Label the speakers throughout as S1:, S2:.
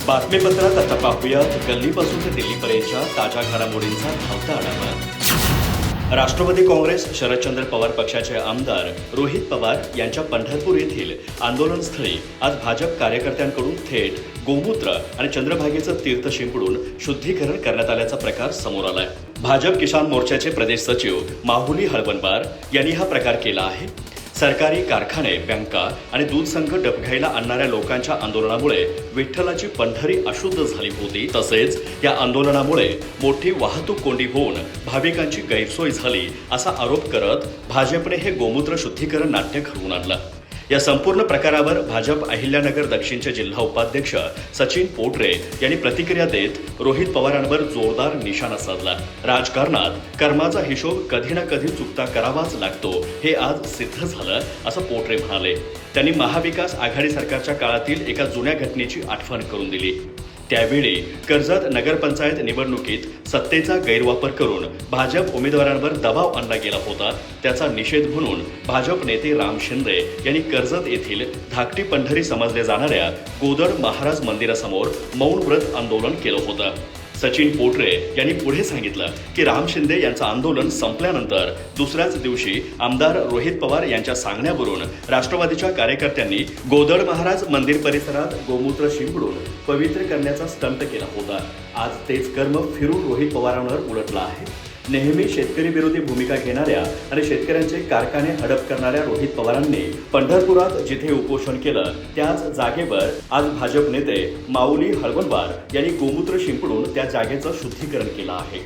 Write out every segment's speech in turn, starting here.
S1: बातमीपत्रात आता पाहूयात गल्लीपासून ते दिल्लीपर्यंतच्या ताज्या घडामोडींचा धावता आढावा। राष्ट्रवादी काँग्रेस शरदचंद्र पवार पक्षाचे आमदार रोहित पवार यांच्या पंढरपूर येथील आंदोलनस्थळी आज भाजप कार्यकर्त्यांकडून थेट गोमूत्र आणि चंद्रभागेचं तीर्थ शिंपडून शुद्धीकरण करण्यात आल्याचा प्रकार समोर आलाय। भाजप किसान मोर्चाचे प्रदेश सचिव माहुली हळवणबार यांनी हा प्रकार केला आहे। सरकारी कारखाने, बँका आणि दूध संघ डबघाईला आणणाऱ्या लोकांच्या आंदोलनामुळे विठ्ठलाची पंढरी अशुद्ध झाली होती। तसेच या आंदोलनामुळे मोठी वाहतूक कोंडी होऊन भाविकांची गैरसोय झाली असा आरोप करत भाजपने हे गोमूत्र शुद्धीकरण नाट्य घडवून आणलं। या संपूर्ण प्रकारावर भाजप अहिल्यानगर दक्षिणचे जिल्हा उपाध्यक्ष सचिन पोटरे यांनी प्रतिक्रिया देत रोहित पवारांवर जोरदार निशाणा साधला। राजकारणात कर्माचा हिशोब कधी ना कधी चुकता करावाच लागतो, हे आज सिद्ध झालं असं पोटरे म्हणाले। त्यांनी महाविकास आघाडी सरकारच्या काळातील एका जुन्या घटनेची आठवण करून दिली। त्यावेळी कर्जत नगरपंचायत निवडणुकीत सत्तेचा गैरवापर करून भाजप उमेदवारांवर दबाव आणला गेला होता। त्याचा निषेध म्हणून भाजप नेते राम शिंदे यांनी कर्जत येथील धाकटी पंढरी समजल्या जाणाऱ्या गोदड महाराज मंदिरासमोर मौन व्रत आंदोलन केलं होतं। सचिन पोटरे यांनी पुढे सांगितलं की राम शिंदे यांचं आंदोलन संपल्यानंतर दुसऱ्याच दिवशी आमदार रोहित पवार यांच्या सांगण्यावरून राष्ट्रवादीच्या कार्यकर्त्यांनी गोदड महाराज मंदिर परिसरात गोमूत्र शिंपडून पवित्र करण्याचा स्टंट केला होता। आज तेच कर्म फिरून रोहित पवारांवर उलटलं आहे। नेहमी शेतकरी विरोधी भूमिका घेणाऱ्या आणि शेतकऱ्यांचे कारखाने हडप करणाऱ्या रोहित पवारांनी पंढरपुरात जिथे उपोषण केलं त्याच जागेवर आज भाजप नेते माऊली हळवणबार यांनी गोमूत्र शिंपडून त्या जागेचं शुद्धीकरण केलं आहे।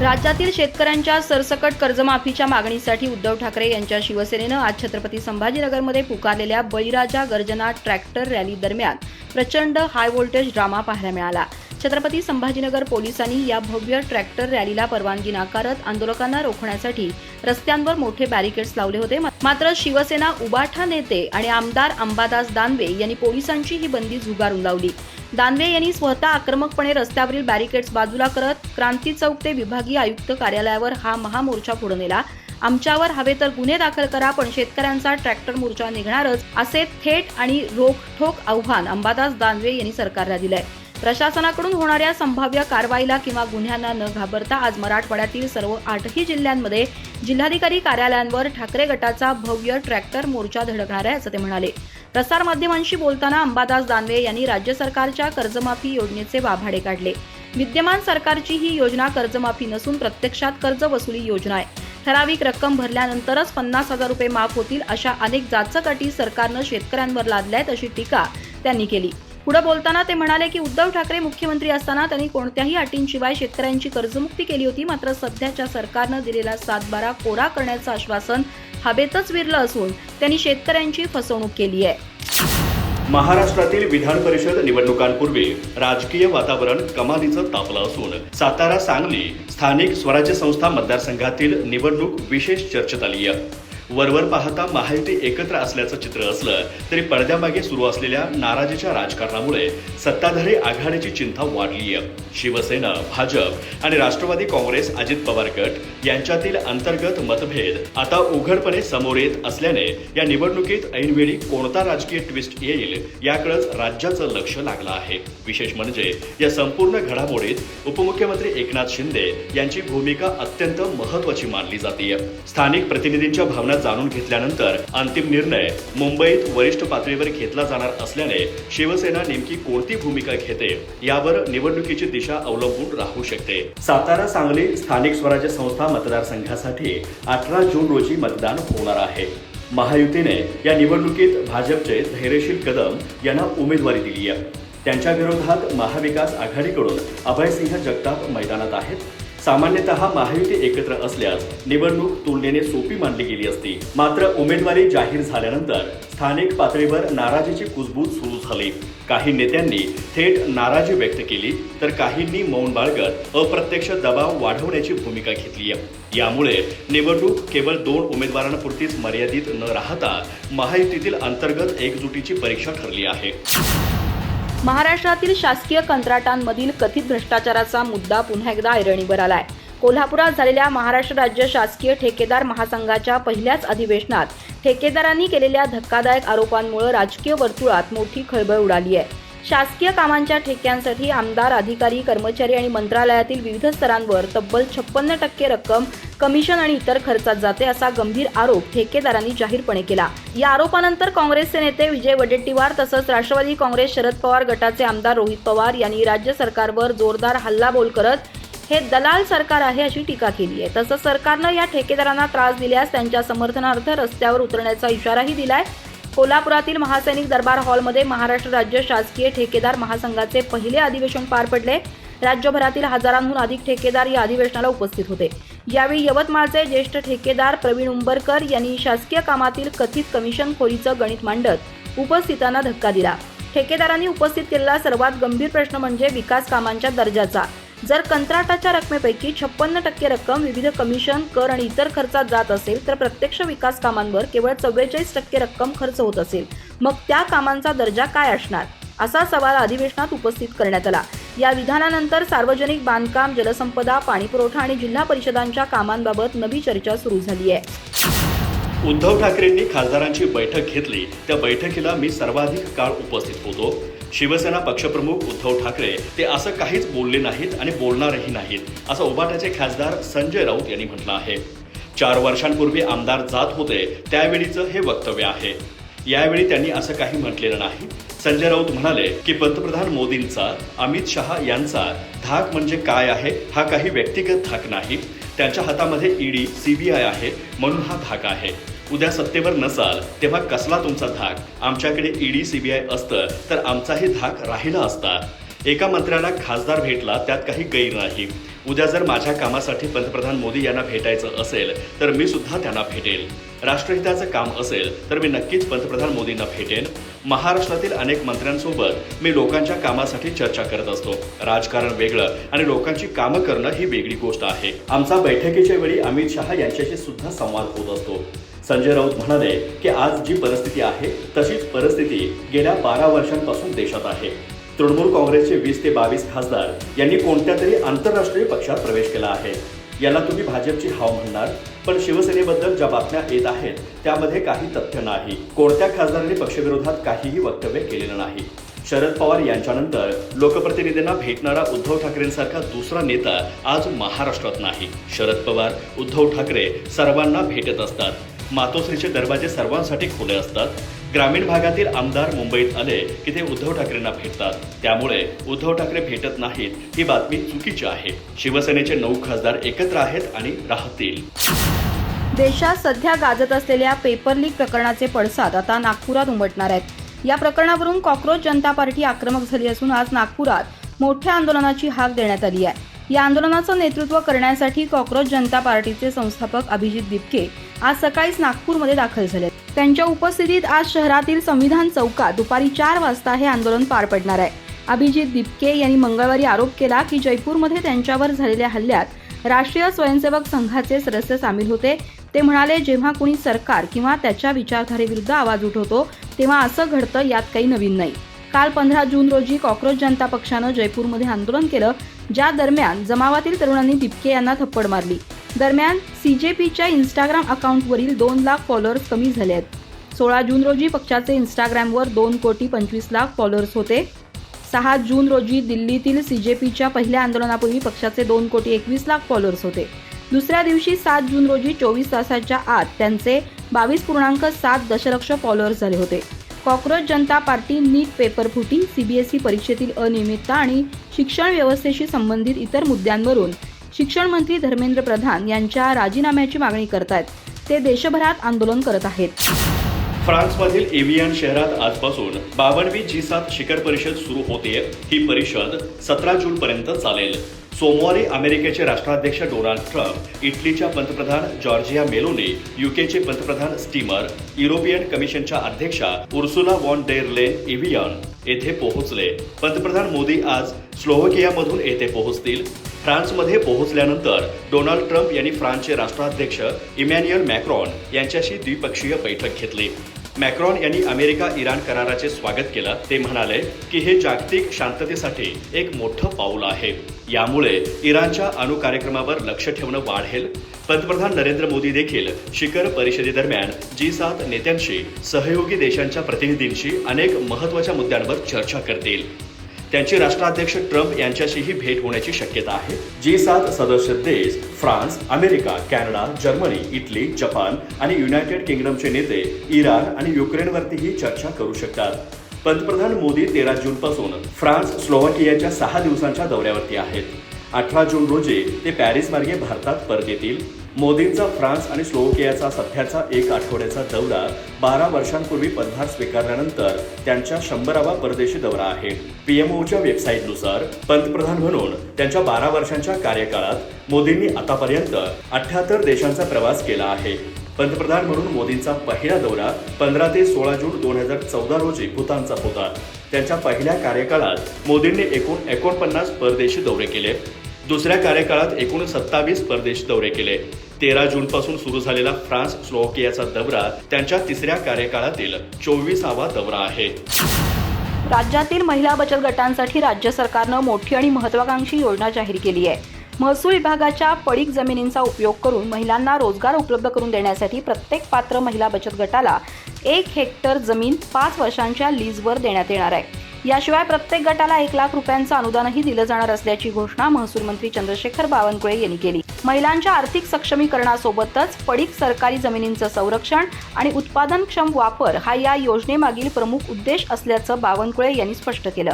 S2: राज्यातील शेतकऱ्यांच्या सरसकट कर्जमाफीच्या मागणीसाठी उद्धव ठाकरे यांच्या शिवसेनेनं आज छत्रपती संभाजीनगरमध्ये पुकारलेल्या बळीराजा गर्जना ट्रॅक्टर रॅली दरम्यान प्रचंड हाय व्होल्टेज ड्रामा पाहायला मिळाला। छत्रपती संभाजीनगर पोलिसांनी या भव्य ट्रॅक्टर रॅलीला परवानगी नाकारत आंदोलकांना रोखण्यासाठी रस्त्यांवर मोठे बॅरिकेड्स लावले होते। मात्र शिवसेना उबाठा नेते आणि आमदार अंबादास दानवे यांनी पोलिसांची ही बंदी झुगारून लावली। दानवे यांनी स्वतः आक्रमकपणे रस्त्यावरील बॅरिकेड्स बाजूला करत क्रांती चौक ते विभागीय आयुक्त कार्यालयावर हा महामोर्चा पुढे नेला। आमच्यावर हवे तर गुन्हे दाखल करा, पण शेतकऱ्यांचा ट्रॅक्टर मोर्चा निघणारच, असे थेट आणि रोखठोक आव्हान अंबादास दानवे यांनी सरकारला दिलंय। प्रशासनाकडून होणाऱ्या संभाव्य कारवाईला किंवा गुन्ह्यांना न घाबरता आज मराठवाड्यातील सर्व 8ही जिल्ह्यांमध्ये जिल्हाधिकारी कार्यालयांवर ठाकरे गटाचा भव्य ट्रॅक्टर मोर्चा धडकणार आहे असं ते म्हणाले। प्रसारमाध्यमांशी बोलताना अंबादास दानवे यांनी राज्य सरकारच्या कर्जमाफी योजनेचे वाभाडे काढले। विद्यमान सरकारची ही योजना कर्जमाफी नसून प्रत्यक्षात कर्ज वसुली योजना आहे। ठराविक रक्कम भरल्यानंतरच 50,000 रुपये माफ होतील अशा अनेक जाचक अटी सरकारनं शेतकऱ्यांवर लादल्या आहेत अशी टीका त्यांनी केली। पुढे बोलताना ते म्हणाले की उद्धव ठाकरे मुख्यमंत्री असताना त्यांनी कोणत्याही अटींशिवाय शेतकऱ्यांची कर्जमुक्ती केली होती। मात्र सध्याच्या सरकारनं दिलेला 7/12 कोरा करण्याचं आश्वासन हवेतच विरलं असून त्यांनी शेतकऱ्यांची फसवणूक केली आहे।
S1: महाराष्ट्रातील विधान परिषद निवडणुकांपूर्वी राजकीय वातावरण कमालीचं तापलं असून सातारा, सांगली स्थानिक स्वराज्य संस्था मतदारसंघातील निवडणूक विशेष चर्चेत आली आहे। वरवर पाहता महायुती एकत्र असल्याचं चित्र असलं तरी पडद्यामागे सुरू असलेल्या नाराजीच्या राजकारणामुळे सत्ताधारी आघाडीची चिंता वाढली आहे। शिवसेना, भाजप आणि राष्ट्रवादी काँग्रेस अजित पवार गट यांच्यातील अंतर्गत मतभेद आता उघडपणे समोर येत असल्याने या निवडणुकीत ऐनवेळी कोणता राजकीय ट्विस्ट येईल याकडेच राज्याचं लक्ष लागलं आहे। विशेष म्हणजे या संपूर्ण घडामोडीत उपमुख्यमंत्री एकनाथ शिंदे यांची भूमिका अत्यंत महत्त्वाची मानली जाते। स्थानिक प्रतिनिधींच्या भावना जाणून घेतल्यानंतर अंतिम निर्णय मुंबईत वरिष्ठ पातळीवर घेतला जाणार असल्याने शिवसेना नेमकी कोणती भूमिका घेते यावर निवडणुकीची दिशा अवलंबून राहू शकते। सातारा, सांगली स्थानिक स्वराज्य संस्था मतदारसंघासाठी 18 जून रोजी मतदान होणार आहे। महायुतीने या निवडणुकीत भाजपचे धैर्यशील कदम यांना उमेदवारी दिली आहे। त्यांच्या विरोधात महाविकास आघाडीकडून अभयसिंह जगताप मैदानात आहेत। सामान्यतः महायुती एकत्र असल्यास निवडणूक तुलनेने सोपी मानली गेली असती। मात्र उमेदवारी जाहीर झाल्यानंतर स्थानिक पातळीवर नाराजीची कुजबूज सुरू झाली। काही नेत्यांनी थेट नाराजी व्यक्त केली तर काहींनी मौन बाळगत अप्रत्यक्ष दबाव वाढवण्याची भूमिका घेतली आहे। यामुळे निवडणूक केवळ 2 उमेदवारांपुरतीच मर्यादित न राहता महायुतीतील अंतर्गत एकजुटीची परीक्षा ठरली आहे।
S2: महाराष्ट्रातील शासकीय कंत्राटांमधील कथित भ्रष्टाचाराचा मुद्दा पुन्हा एकदा ऐरणीवर आलाय। कोल्हापुरात झालेल्या महाराष्ट्र राज्य शासकीय ठेकेदार महासंघाच्या पहिल्याच अधिवेशनात ठेकेदारांनी केलेल्या धक्कादायक आरोपांमुळे राजकीय वर्तुळात मोठी खळबळ उडाली आहे। शासकीय कामांच्या ठेक्यांसाठी आमदार, अधिकारी, कर्मचारी आणि मंत्रालयातील विविध स्तरांवर तब्बल 56% रक्कम कमिशन आणि इतर खर्चात जाते असा गंभीर आरोप ठेकेदारांनी जाहीरपणे केला। या आरोपानंतर काँग्रेसचे नेते विजय वडेट्टीवार तसंच राष्ट्रवादी काँग्रेस शरद पवार गटाचे आमदार रोहित पवार यांनी राज्य सरकारवर जोरदार हल्लाबोल करत हे दलाल सरकार आहे अशी टीका केली आहे। तसंच सरकारनं या ठेकेदारांना त्रास दिल्यास त्यांच्या समर्थनार्थ रस्त्यावर उतरण्याचा इशाराही दिलाय। कोल्हापुरातील महासैनिक दरबार हॉलमध्ये महाराष्ट्र राज्य शासकीय ठेकेदार महासंघाचे पहिले अधिवेशन पार पडले। राज्यभरातील हजारांहून अधिक ठेकेदार या अधिवेशनाला उपस्थित होते। यावेळी यवतमाळचे ज्येष्ठ ठेकेदार प्रवीण उंबरकर यांनी शासकीय कामातील कथित कमिशनखोरीचं गणित मांडत उपस्थितांना धक्का दिला। ठेकेदारांनी उपस्थित केलेला सर्वात गंभीर प्रश्न म्हणजे विकास कामांच्या दर्जाचा। जर कंत्राटाच्या रकमेपैकी 56% रक्कम विविध कमिशन, कर आणि इतर खर्चात जात असेल तर प्रत्यक्ष विकास कामांवर केवळ 44% रक्कम खर्च होत असेल, मग त्या कामांचा दर्जा काय असणार, असा सवाल अधिवेशनात उपस्थित करण्यात आला। या विधानानंतर सार्वजनिक बांधकाम, जलसंपदा, पाणीपुरवठा आणि जिल्हा परिषदांच्या कामांबाबत नवी चर्चा सुरू झाली आहे।
S1: उद्धव ठाकरेंनी खासदारांची बैठक घेतली। त्या बैठकीला मी सर्वाधिक काळ उपस्थित होतो। शिवसेना पक्षप्रमुख उद्धव ठाकरे ते असं काहीच बोलले नाहीत आणि बोलणारही नाहीत असं उबाटाचे खासदार संजय राऊत यांनी म्हटलं आहे। 4 वर्षांपूर्वी आमदार जात होते त्यावेळीचं हे वक्तव्य आहे। यावेळी त्यांनी असं काही म्हटलेलं नाही। संजय राऊत म्हणाले की पंतप्रधान मोदींचा, अमित शहा यांचा धाक म्हणजे काय आहे, हा काही व्यक्तिगत धाक नाही। त्यांच्या हातामध्ये ईडी, सीबीआय आहे म्हणून हा धाक आहे। उद्या सत्तेवर नसाल तेव्हा कसला तुमचा धाक? आमच्याकडे ईडी, सीबीआय असतं तर आमचाही धाक राहिला असता। एका मंत्र्याला खासदार भेटला त्यात काही गैर नाही। उद्या जर माझ्या कामासाठी पंतप्रधान मोदी यांना भेटायचं असेल तर मी सुद्धा त्यांना भेटेल। राष्ट्रहिताचं काम असेल तर मी नक्कीच पंतप्रधान मोदींना भेटेन। महाराष्ट्रातील अनेक मंत्र्यांसोबत मी लोकांच्या कामासाठी चर्चा करत असतो। राजकारण वेगळं आणि लोकांची कामं करणं ही वेगळी गोष्ट आहे। आमचा बैठकीच्या वेळी अमित शहा यांच्याशी सुद्धा संवाद होत असतो। संजय राऊत म्हणाले की आज जी परिस्थिती आहे तशीच परिस्थिती गेल्या 12 वर्षांपासून देशात आहे। तृणमूल काँग्रेसचे 20 ते 22 खासदार यांनी कोणत्या तरी आंतरराष्ट्रीय पक्षात प्रवेश केला आहे। याला तुम्ही भाजपची हाव म्हणणार, पण शिवसेनेबद्दल ज्या बातम्या येत आहेत त्यामध्ये काही तथ्य नाही। कोणत्या खासदारांनी पक्षविरोधात काहीही वक्तव्य केलेलं नाही। शरद पवार यांच्यानंतर लोकप्रतिनिधींना भेटणारा उद्धव ठाकरेंसारखा दुसरा नेता आज महाराष्ट्रात नाही। शरद पवार, उद्धव ठाकरे सर्वांना भेटत असतात। मातोश्रीचे दरवाजे सर्वांसाठी खुले असतात। ग्रामीण भागातील आमदार मुंबईत आले की ते उद्धव ठाकरेंना भेटतात। त्यामुळे उद्धव ठाकरे भेटत नाहीत ही बातमी चुकीची आहे। शिवसेनेचे 9 खासदार एकत्र आहेत आणि राहतील।
S2: देशात सध्या गाजत असलेल्या पेपर लीक प्रकरणाचे पडसाद आता नागपुरात उमटणार आहेत। या प्रकरणावरून कॉक्रोच जनता पार्टी आक्रमक झाली असून आज नागपुरात मोठ्या आंदोलनाची हाक देण्यात आली आहे। या आंदोलनाचं नेतृत्व करण्यासाठी कॉक्रोच जनता पार्टीचे संस्थापक अभिजित दिपके आज सकाळीच नागपूरमध्ये दाखल झाले। त्यांच्या उपस्थितीत आज शहरातील संविधान चौकात दुपारी 4 वाजता हे आंदोलन पार पडणार आहे। अभिजित दिपके यांनी मंगळवारी आरोप केला की जयपूरमध्ये त्यांच्यावर झालेल्या हल्ल्यात राष्ट्रीय स्वयंसेवक संघाचे सदस्य सामील होते। ते म्हणाले, जेव्हा कोणी सरकार किंवा त्याच्या विचारधारेविरुद्ध आवाज उठवतो तेव्हा असं घडतं, यात काही नवीन नाही। काल 15 जून रोजी कॉक्रोच जनता पक्षानं जयपूरमध्ये आंदोलन केलं, ज्या दरम्यान जमावातील तरुणांनी दिपके यांना थप्पड मारली। दरम्यान सीजेपीच्या इंस्टाग्राम अकाउंटवरील 2 लाख फॉलोअर्स कमी झाले आहेत। 16 जून रोजी पक्षाचे इंस्टाग्रामवर 2,25,00,000 फॉलोअर्स होते। 6 जून रोजी दिल्लीतील सीजेपीच्या पहिल्या आंदोलनापूर्वी पक्षाचे 2,21,00,000 फॉलोअर्स होते। दुसऱ्या दिवशी 7 जून रोजी 24 तासाच्या आत त्यांचे 22.7 दशलक्ष फॉलोअर्स झाले होते। कॉक्रोच जनता पार्टी नीट पेपर फुटी, सीबीएसई परीक्षेतील अनियमितता आणि शिक्षण व्यवस्थेशी संबंधित इतर मुद्द्यांवरून शिक्षण मंत्री धर्मेंद्र प्रधान यांच्या राजीनाम्याची मागणी करतायत। ते देशभरात आंदोलन करत आहेत।
S1: फ्रान्समधील एव्हियन शहरात आजपासून 52वी G7 शिखर परिषद सुरू होते। ही परिषद 17 जून पर्यंत चालेल। सोमवारी अमेरिकेचे राष्ट्राध्यक्ष डोनाल्ड ट्रम्प, इटलीच्या पंतप्रधान जॉर्जिया मेलोनी, यूकेचे पंतप्रधान स्टीमर, युरोपियन कमिशनच्या अध्यक्षा उर्सुला वॉन डेर लेन एव्हियन येथे पोहोचले। पंतप्रधान मोदी आज स्लोव्हाकियामधून येथे पोहोचतील। फ्रान्समध्ये पोहोचल्यानंतर डोनाल्ड ट्रम्प यांनी फ्रान्सचे राष्ट्राध्यक्ष इमॅन्युएल मॅक्रॉन यांच्याशी द्विपक्षीय बैठक घेतली। मॅक्रॉन यांनी अमेरिका-इराण कराराचे स्वागत केलं. ते म्हणाले की हे जागतिक शांततेसाठी एक मोठं पाऊल आहे. यामुळे इराणच्या अणु कार्यक्रमावर लक्ष ठेवणं वाढेल. पंतप्रधान नरेंद्र मोदी देखील शिखर परिषदेदरम्यान G7 नेत्यांशी, सहयोगी देशांच्या प्रतिनिधींशी अनेक महत्त्वाच्या मुद्द्यांवर चर्चा करतील. त्यांची राष्ट्राध्यक्ष ट्रम्प यांच्याशीही भेट होण्याची शक्यता आहे. G7 सदस्य देश France, America, Canada, Germany, Italy, Japan आणि युनायटेड किंगडमचे नेते इराण आणि युक्रेनवरतीही चर्चा करू शकतात. पंतप्रधान मोदी 13 जूनपासून फ्रान्स, स्लोव्हाकियाच्या 6 दिवसांच्या दौऱ्यावरती आहेत. 18 जून रोजी ते पॅरिस मार्गे भारतात परत येतील. मोदींचा फ्रान्स आणि स्लोव्हाकियाचा सध्याचा 1 आठवड्याचा दौरा 12 वर्षांपूर्वी पदभार स्वीकारल्यानंतर त्यांच्या 100वा परदेशी दौरा आहे. PMOच्या वेबसाईटनुसार पंतप्रधान म्हणून त्यांच्या 12 वर्षांच्या कार्यकाळात मोदींनी आतापर्यंत 78 देशांचा प्रवास केला आहे. पंतप्रधान म्हणून मोदींचा पहिला दौरा 15 ते 16 जून 2014 रोजी भूतानचा होता. त्यांच्या पहिल्या कार्यकाळात मोदींनी एकूण 49 परदेशी दौरे केले. दुसऱ्या कार्यकाळात एकूण 27 परदेशी दौरे केले. 13 जूनपासून सुरू झालेला फ्रान्स, स्लोव्हाकियाचा दौरा त्यांच्या तिसऱ्या कार्यकाळातील 24वा दौरा आहे.
S2: राज्यातील महिला बचत गटांसाठी राज्य सरकारनं मोठी आणि महत्त्वाकांक्षी योजना जाहीर केली आहे. महसूल विभागाच्या पडीक जमिनींचा उपयोग करून महिलांना रोजगार उपलब्ध करून देण्यासाठी प्रत्येक पात्र महिला बचत गटाला 1 हेक्टर जमीन 5 वर्षांच्या लीजवर देण्यात येणार आहे. याशिवाय प्रत्येक गटाला 1 लाख रुपयांचं अनुदानही दिलं जाणार असल्याची घोषणा महसूल मंत्री चंद्रशेखर बावनकुळे यांनी केली. महिलांच्या आर्थिक सक्षमीकरणासोबतच पडीक सरकारी जमिनींचं संरक्षण आणि उत्पादनक्षम वापर हा या योजनेमागील प्रमुख उद्देश असल्याचं बावनकुळे यांनी स्पष्ट केलं.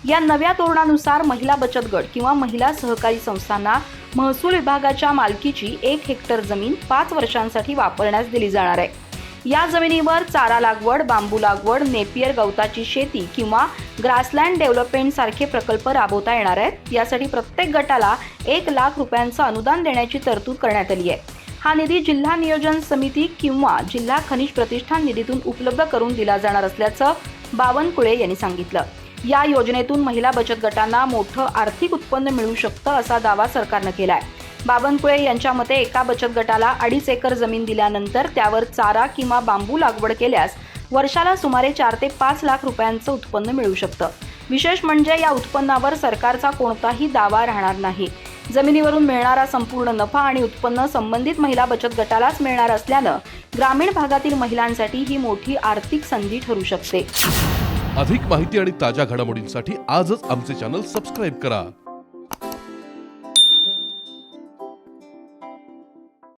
S2: या नव्या धोरणानुसार महिला बचत गट किंवा महिला सहकारी संस्थांना महसूल विभागाच्या मालकीची 1 हेक्टर जमीन 5 वर्षांसाठी वापरण्यास दिली जाणार आहे. या जमिनीवर चारा लागवड, बांबू लागवड, नेपियर गवताची शेती किंवा ग्रासलँड डेव्हलपमेंट सारखे प्रकल्प राबवता येणार आहेत. यासाठी प्रत्येक गटाला 1 लाख रुपयांचं अनुदान देण्याची तरतूद करण्यात आली आहे. हा निधी जिल्हा नियोजन समिती किंवा जिल्हा खनिज प्रतिष्ठान निधीतून उपलब्ध करून दिला जाणार असल्याचं बावनकुळे यांनी सांगितलं. या योजनेतून महिला बचत गटांना मोठं आर्थिक उत्पन्न मिळू शकतं असा दावा सरकारनं केला आहे. बावनकुळे यांच्या मते एका बचत गटाला 2.5 एकर जमीन दिल्यानंतर त्यावर चारा किंवा बांबू लागवड केल्यास वर्षाला सुमारे 4 ते 5 लाख रुपयांचं उत्पन्न मिळू शकतं. विशेष म्हणजे या उत्पन्नावर सरकारचा कोणताही दावा राहणार नाही. जमिनीवरून मिळणारा संपूर्ण नफा आणि उत्पन्न संबंधित महिला बचत गटालाच मिळणार असल्यानं ग्रामीण भागातील महिलांसाठी ही मोठी आर्थिक संधी ठरू शकते.
S3: अधिक माहिती आणि ताज्या घडामोडींसाठी आजच आमचे चॅनल सबस्क्राईब करा.